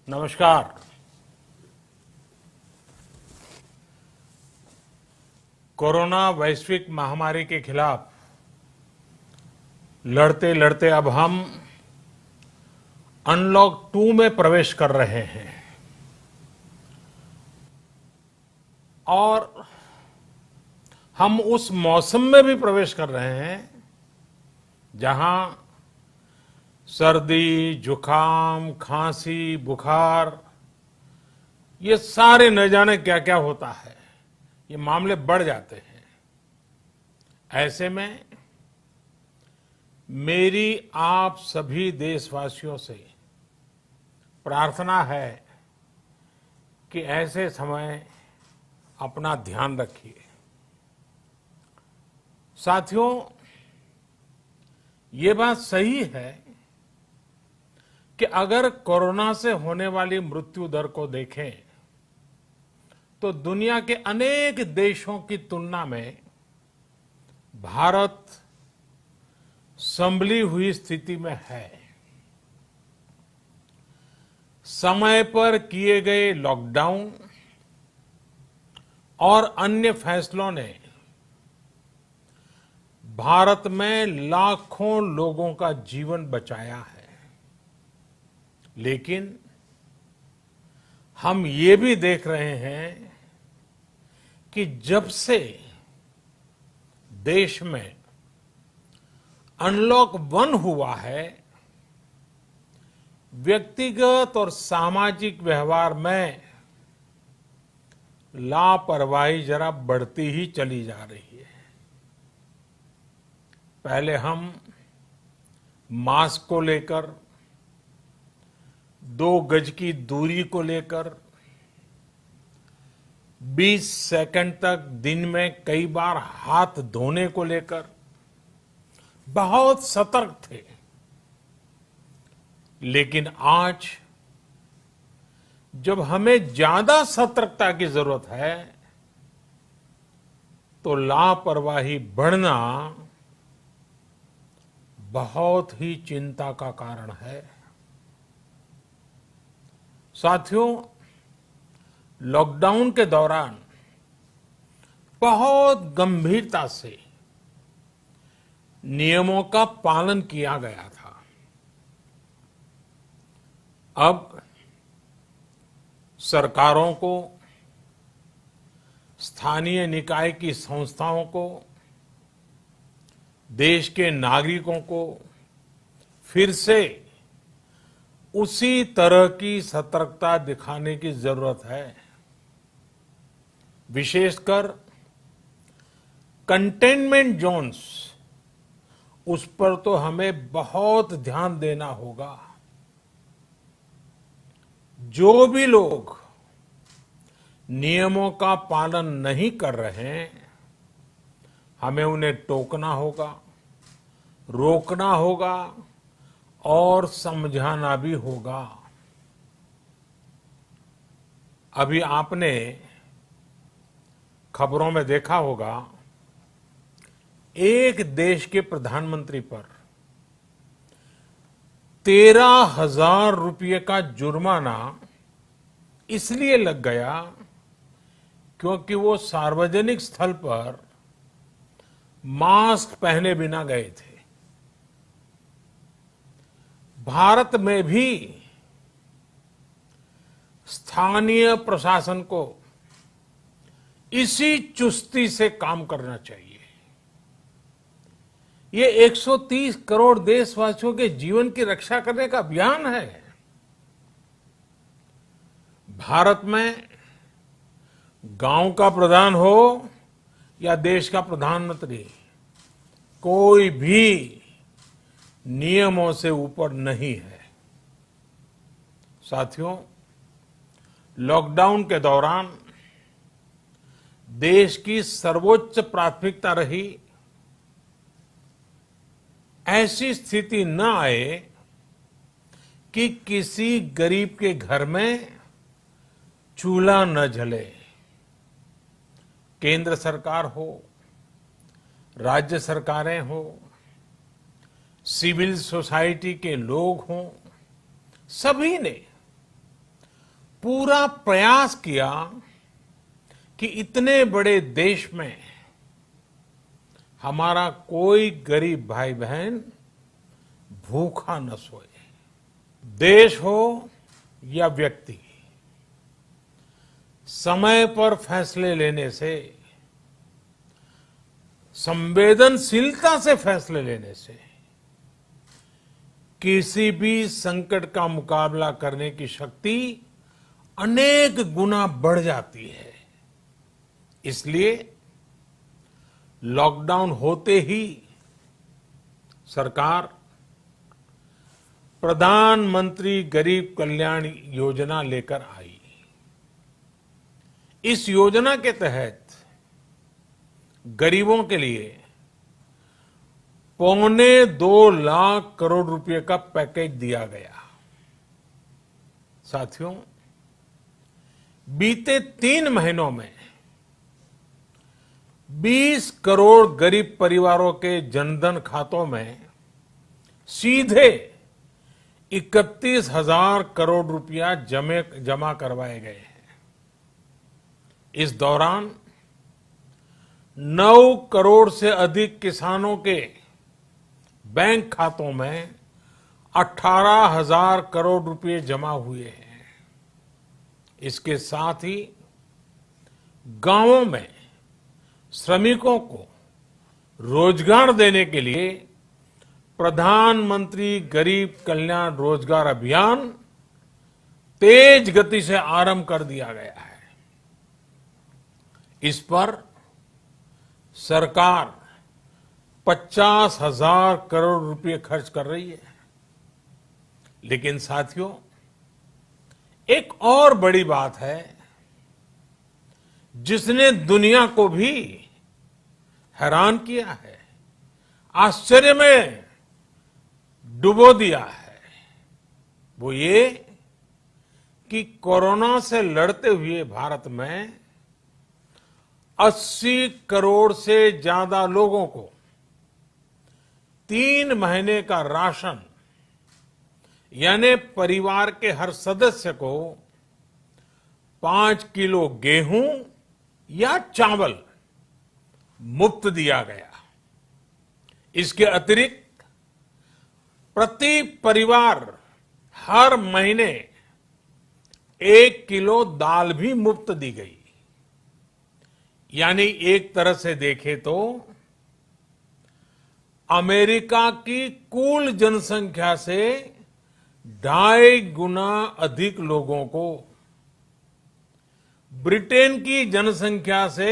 नमस्कार। कोरोना वैश्विक महामारी के खिलाफ लड़ते लड़ते अब हम अनलॉक 2 में प्रवेश कर रहे हैं और हम उस मौसम में भी प्रवेश कर रहे हैं जहां सर्दी, जुकाम, खांसी, बुखार ये सारे न जाने क्या क्या होता है, ये मामले बढ़ जाते हैं। ऐसे में मेरी आप सभी देशवासियों से प्रार्थना है कि ऐसे समय अपना ध्यान रखिए। साथियों, ये बात सही है कि अगर कोरोना से होने वाली मृत्यु दर को देखें तो दुनिया के अनेक देशों की तुलना में भारत संभली हुई स्थिति में है। समय पर किए गए लॉकडाउन और अन्य फैसलों ने भारत में लाखों लोगों का जीवन बचाया है, लेकिन हम ये भी देख रहे हैं कि जब से देश में अनलॉक 1 हुआ है, व्यक्तिगत और सामाजिक व्यवहार में लापरवाही जरा बढ़ती ही चली जा रही है। पहले हम मास्क को लेकर, 2 गज की दूरी को लेकर 20 सेकंड तक दिन में कई बार हाथ धोने को लेकर बहुत सतर्क थे, लेकिन आज जब हमें ज्यादा सतर्कता की जरूरत है तो लापरवाही बढ़ना बहुत ही चिंता का कारण है। साथियों, लॉकडाउन के दौरान बहुत गंभीरता से नियमों का पालन किया गया था। अब सरकारों को, स्थानीय निकाय की संस्थाओं को, देश के नागरिकों को फिर से उसी तरह की सतर्कता दिखाने की जरूरत है। विशेषकर कंटेनमेंट जोन्स, उस पर तो हमें बहुत ध्यान देना होगा। जो भी लोग नियमों का पालन नहीं कर रहे हैं, हमें उन्हें टोकना होगा, रोकना होगा और समझाना भी होगा। अभी आपने खबरों में देखा होगा, एक देश के प्रधानमंत्री पर 13,000 रुपये का जुर्माना इसलिए लग गया क्योंकि वो सार्वजनिक स्थल पर मास्क पहने बिना गए थे। भारत में भी स्थानीय प्रशासन को इसी चुस्ती से काम करना चाहिए। ये 130 करोड़ देशवासियों के जीवन की रक्षा करने का अभियान है। भारत में गांव का प्रधान हो या देश का प्रधानमंत्री, कोई भी नियमों से ऊपर नहीं है। साथियों, लॉकडाउन के दौरान देश की सर्वोच्च प्राथमिकता रही ऐसी स्थिति न आए कि किसी गरीब के घर में चूल्हा न जले। केंद्र सरकार हो, राज्य सरकारें हो, सिविल सोसाइटी के लोग हों, सभी ने पूरा प्रयास किया कि इतने बड़े देश में हमारा कोई गरीब भाई बहन भूखा न सोए। देश हो या व्यक्ति, समय पर फैसले लेने से, संवेदनशीलता से फैसले लेने से किसी भी संकट का मुकाबला करने की शक्ति अनेक गुना बढ़ जाती है। इसलिए लॉकडाउन होते ही सरकार प्रधानमंत्री गरीब कल्याण योजना लेकर आई। इस योजना के तहत गरीबों के लिए 2.25 लाख करोड़ रुपए का पैकेज दिया गया। साथियों, बीते 3 महीनों में 20 करोड़ गरीब परिवारों के जनधन खातों में सीधे 31,000 करोड़ रुपया जमा करवाए गए हैं। इस दौरान 9 करोड़ से अधिक किसानों के बैंक खातों में 18,000 करोड़ रुपए जमा हुए हैं। इसके साथ ही गांवों में श्रमिकों को रोजगार देने के लिए प्रधानमंत्री गरीब कल्याण रोजगार अभियान तेज गति से आरंभ कर दिया गया है। इस पर सरकार 50,000 करोड़ रुपए खर्च कर रही है। लेकिन साथियों, एक और बड़ी बात है जिसने दुनिया को भी हैरान किया है, आश्चर्य में डुबो दिया है। वो ये कि कोरोना से लड़ते हुए भारत में 80 करोड़ से ज्यादा लोगों को 3 महीने का राशन, यानी परिवार के हर सदस्य को 5 किलो गेहूं या चावल मुफ्त दिया गया। इसके अतिरिक्त प्रति परिवार हर महीने 1 किलो दाल भी मुफ्त दी गई। यानी एक तरह से देखें तो अमेरिका की कुल जनसंख्या से 2.5 गुना अधिक लोगों को, ब्रिटेन की जनसंख्या से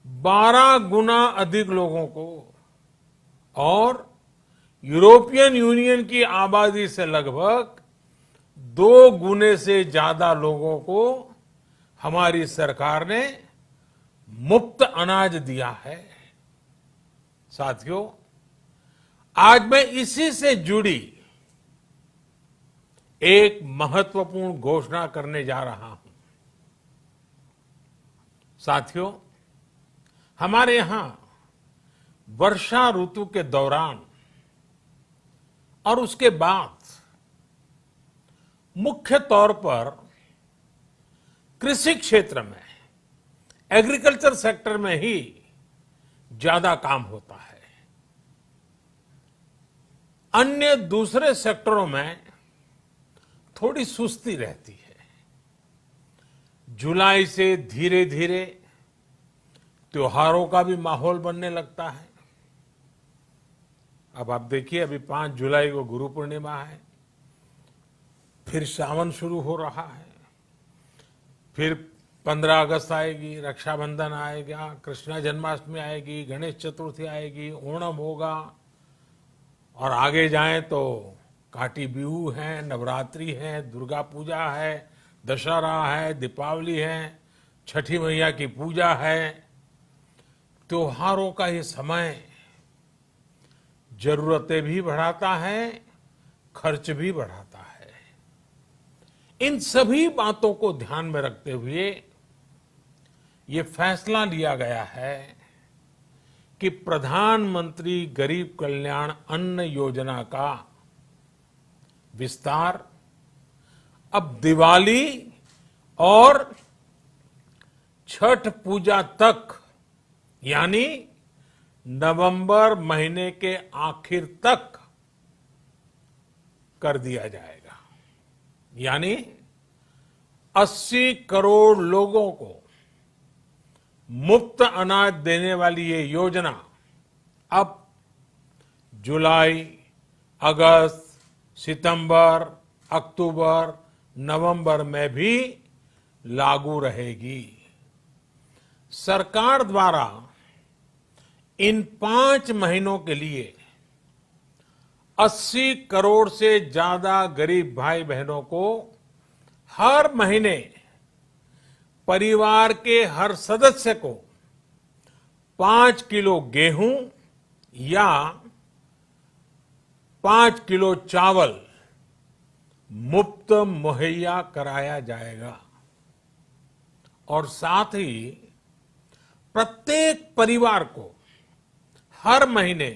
12 गुना अधिक लोगों को और यूरोपियन यूनियन की आबादी से लगभग 2 गुने से ज्यादा लोगों को हमारी सरकार ने मुफ्त अनाज दिया है। साथियों, आज मैं इसी से जुड़ी एक महत्वपूर्ण घोषणा करने जा रहा हूं। साथियों, हमारे यहां वर्षा ऋतु के दौरान और उसके बाद मुख्य तौर पर कृषि क्षेत्र में, एग्रीकल्चर सेक्टर में ही ज्यादा काम होता है। अन्य दूसरे सेक्टरों में थोड़ी सुस्ती रहती है। जुलाई से धीरे धीरे त्योहारों का भी माहौल बनने लगता है। अब आप देखिए, अभी 5 जुलाई को गुरु पूर्णिमा है, फिर सावन शुरू हो रहा है, फिर 15 अगस्त आएगी, रक्षाबंधन आएगा, कृष्णा जन्माष्टमी आएगी, गणेश चतुर्थी आएगी, ओणम होगा और आगे जाएं तो काटी बिहू है, नवरात्रि है, दुर्गा पूजा है, दशहरा है, दीपावली है, छठी मैया की पूजा है। त्योहारों का ये समय जरूरतें भी बढ़ाता है, खर्च भी बढ़ाता है। इन सभी बातों को ध्यान में रखते हुए ये फैसला लिया गया है कि प्रधानमंत्री गरीब कल्याण अन्न योजना का विस्तार अब दिवाली और छठ पूजा तक, यानी नवंबर महीने के आखिर तक कर दिया जाएगा। यानी 80 करोड़ लोगों को मुफ्त अनाज देने वाली ये योजना अब जुलाई, अगस्त, सितंबर, अक्टूबर, नवंबर में भी लागू रहेगी। सरकार द्वारा इन 5 महीनों के लिए 80 करोड़ से ज्यादा गरीब भाई बहनों को हर महीने परिवार के हर सदस्य को 5 किलो गेहूं या 5 किलो चावल मुफ्त मुहैया कराया जाएगा। और साथ ही प्रत्येक परिवार को हर महीने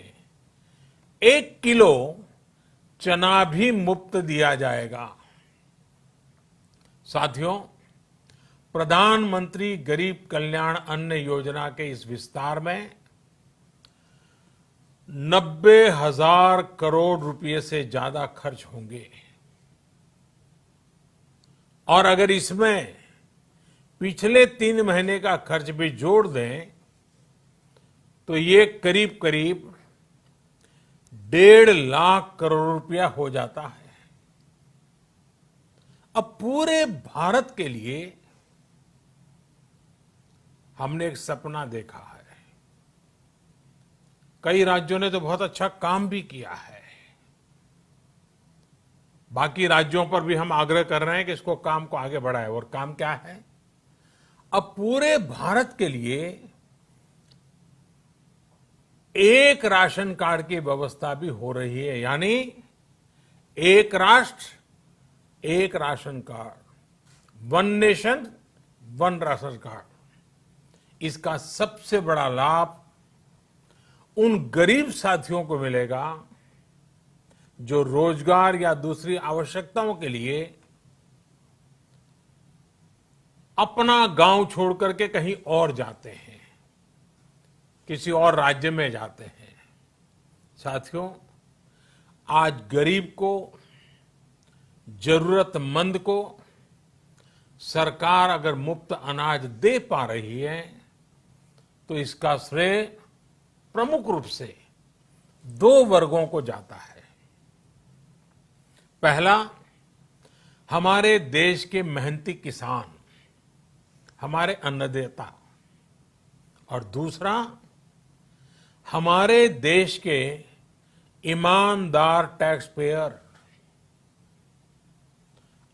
1 किलो चना भी मुफ्त दिया जाएगा। साथियों, प्रधानमंत्री गरीब कल्याण अन्न योजना के इस विस्तार में 90,000 करोड़ रुपए से ज्यादा खर्च होंगे। और अगर इसमें पिछले 3 महीने का खर्च भी जोड़ दें तो ये करीब करीब 1.5 लाख करोड़ रुपया हो जाता है। अब पूरे भारत के लिए हमने एक सपना देखा है। कई राज्यों ने तो बहुत अच्छा काम भी किया है। बाकी राज्यों पर भी हम आग्रह कर रहे हैं कि इसको काम को आगे बढ़ाएं। और काम क्या है? अब पूरे भारत के लिए एक राशन कार्ड की व्यवस्था भी हो रही है। यानी एक राष्ट्र एक ration card, 1 nation 1 ration card. इसका सबसे बड़ा लाभ उन गरीब साथियों को मिलेगा जो रोजगार या दूसरी आवश्यकताओं के लिए अपना गांव छोड़ करके कहीं और जाते हैं, किसी और राज्य में जाते हैं। साथियों, आज गरीब को, जरूरतमंद को सरकार अगर मुफ्त अनाज दे पा रही है तो इसका श्रेय प्रमुख रूप से 2 वर्गों को जाता है। पहला, हमारे देश के मेहनती किसान, हमारे अन्नदाता। और दूसरा, हमारे देश के ईमानदार टैक्स पेयर।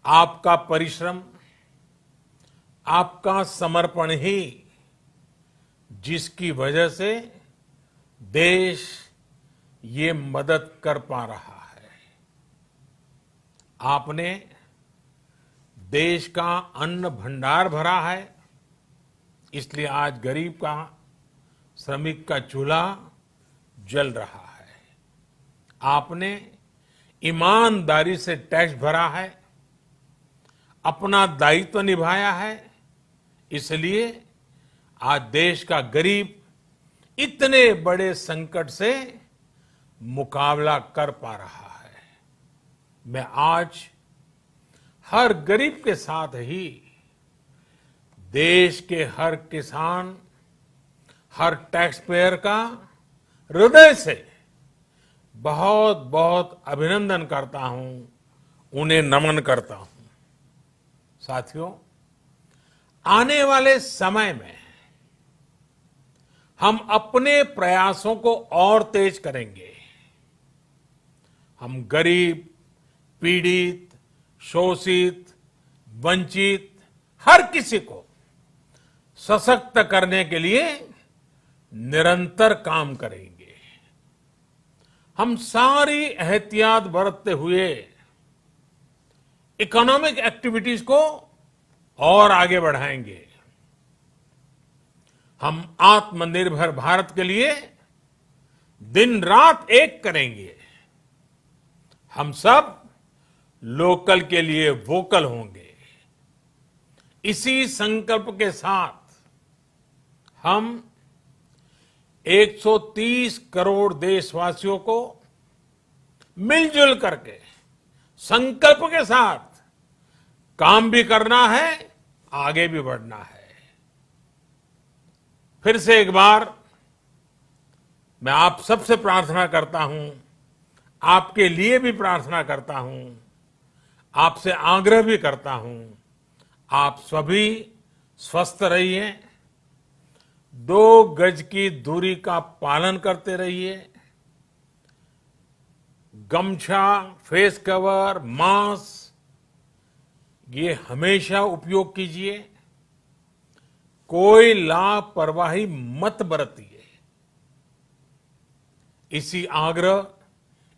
आपका परिश्रम, आपका समर्पण ही जिसकी वजह से देश ये मदद कर पा रहा है। आपने देश का अन्न भंडार भरा है, इसलिए आज गरीब का, श्रमिक का चूल्हा जल रहा है। आपने ईमानदारी से टैक्स भरा है, अपना दायित्व निभाया है, इसलिए आज देश का गरीब इतने बड़े संकट से मुकाबला कर पा रहा है। मैं आज हर गरीब के साथ ही देश के हर किसान, हर टैक्स पेयर का हृदय से बहुत बहुत अभिनंदन करता हूं, उन्हें नमन करता हूं। साथियों, आने वाले समय में हम अपने प्रयासों को और तेज करेंगे। हम गरीब, पीड़ित, शोषित, वंचित हर किसी को सशक्त करने के लिए निरंतर काम करेंगे। हम सारी एहतियात बरतते हुए इकोनॉमिक एक्टिविटीज को और आगे बढ़ाएंगे। हम आत्मनिर्भर भारत के लिए दिन रात एक करेंगे। हम सब लोकल के लिए वोकल होंगे। इसी संकल्प के साथ हम 130 करोड़ देशवासियों को मिलजुल करके संकल्प के साथ काम भी करना है, आगे भी बढ़ना है। फिर से एक बार मैं आप सबसे प्रार्थना करता हूं, आपके लिए भी प्रार्थना करता हूं, आपसे आग्रह भी करता हूं, आप सभी स्वस्थ रहिए, 2 गज की दूरी का पालन करते रहिए, गमछा, फेस कवर, मास्क ये हमेशा उपयोग कीजिए, कोई लापरवाही मत बरतिए। इसी आग्रह,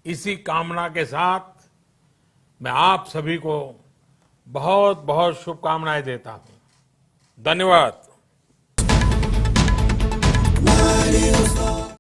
इसी कामना के साथ मैं आप सभी को बहुत बहुत शुभकामनाएं देता हूं। धन्यवाद।